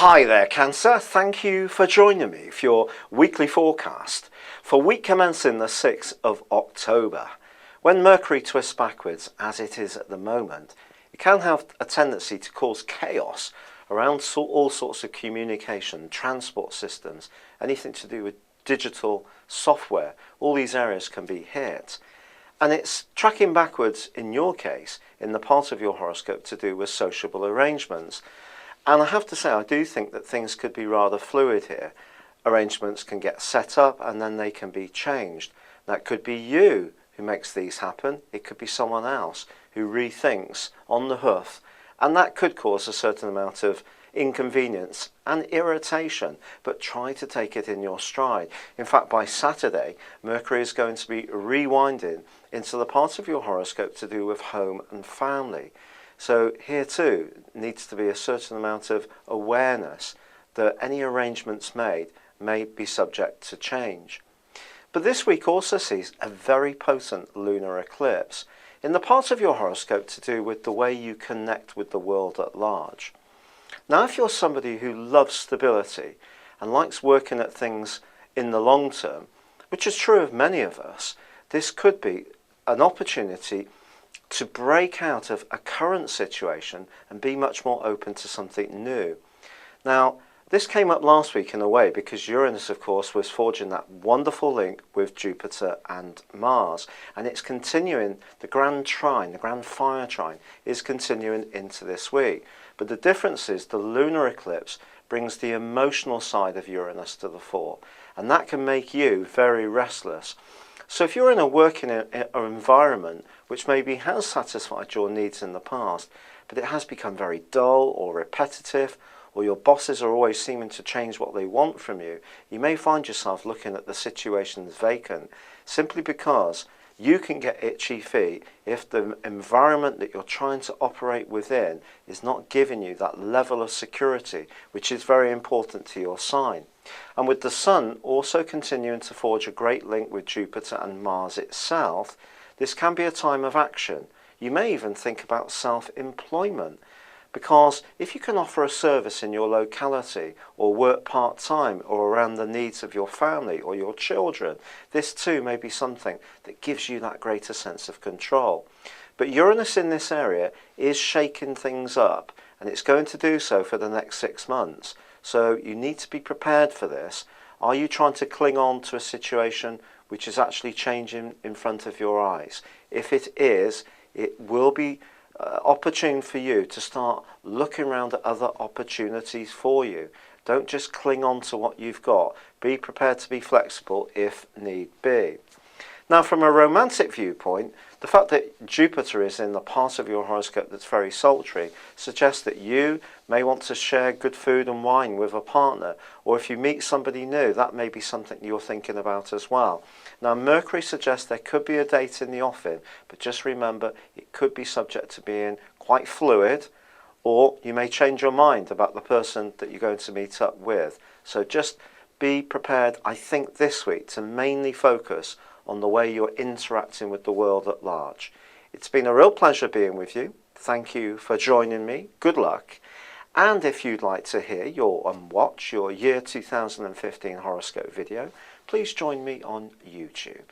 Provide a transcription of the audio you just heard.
Hi there, Cancer. Thank you for joining me for your weekly forecast for week commencing the 6th of October. When Mercury twists backwards, as it is at the moment, it can have a tendency to cause chaos around all sorts of communication, transport systems, anything to do with digital software. All these areas can be hit. And it's tracking backwards, in your case, in the part of your horoscope to do with sociable arrangements. And I have to say, I do think that things could be rather fluid here. Arrangements can get set up and then they can be changed. That could be you who makes these happen. It could be someone else who rethinks on the hoof. And that could cause a certain amount of inconvenience and irritation, but try to take it in your stride. In fact, by Saturday, Mercury is going to be rewinding into the part of your horoscope to do with home and family. So here too needs to be a certain amount of awareness that any arrangements made may be subject to change. But this week also sees a very potent lunar eclipse in the part of your horoscope to do with the way you connect with the world at large. Now, if you're somebody who loves stability and likes working at things in the long term, which is true of many of us, this could be an opportunity to break out of a current situation and be much more open to something new. Now, this came up last week in a way because Uranus, of course, was forging that wonderful link with Jupiter and Mars, and it's continuing. The grand trine, the grand fire trine, is continuing into this week. But the difference is the lunar eclipse brings the emotional side of Uranus to the fore, and that can make you very restless. So if you're in a working environment which maybe has satisfied your needs in the past, but it has become very dull or repetitive, or your bosses are always seeming to change what they want from you, you may find yourself looking at the situation as vacant, simply because you can get itchy feet if the environment that you're trying to operate within is not giving you that level of security, which is very important to your sign. And with the Sun also continuing to forge a great link with Jupiter and Mars itself, this can be a time of action. You may even think about self-employment, because if you can offer a service in your locality or work part-time or around the needs of your family or your children, this too may be something that gives you that greater sense of control. But Uranus in this area is shaking things up, and it's going to do so for the next 6 months. So you need to be prepared for this. Are you trying to cling on to a situation which is actually changing in front of your eyes? If it is, it will be opportune for you to start looking around at other opportunities for you. Don't just cling on to what you've got. Be prepared to be flexible if need be. Now, from a romantic viewpoint, the fact that Jupiter is in the part of your horoscope that's very sultry suggests that you may want to share good food and wine with a partner, or if you meet somebody new, that may be something you're thinking about as well. Now, Mercury suggests there could be a date in the offing, but just remember it could be subject to being quite fluid, or you may change your mind about the person that you're going to meet up with. So just be prepared, I think, this week to mainly focus on the way you're interacting with the world at large. It's been a real pleasure being with you. Thank you for joining me. Good luck. And if you'd like to hear and watch your year 2015 horoscope video, please join me on YouTube.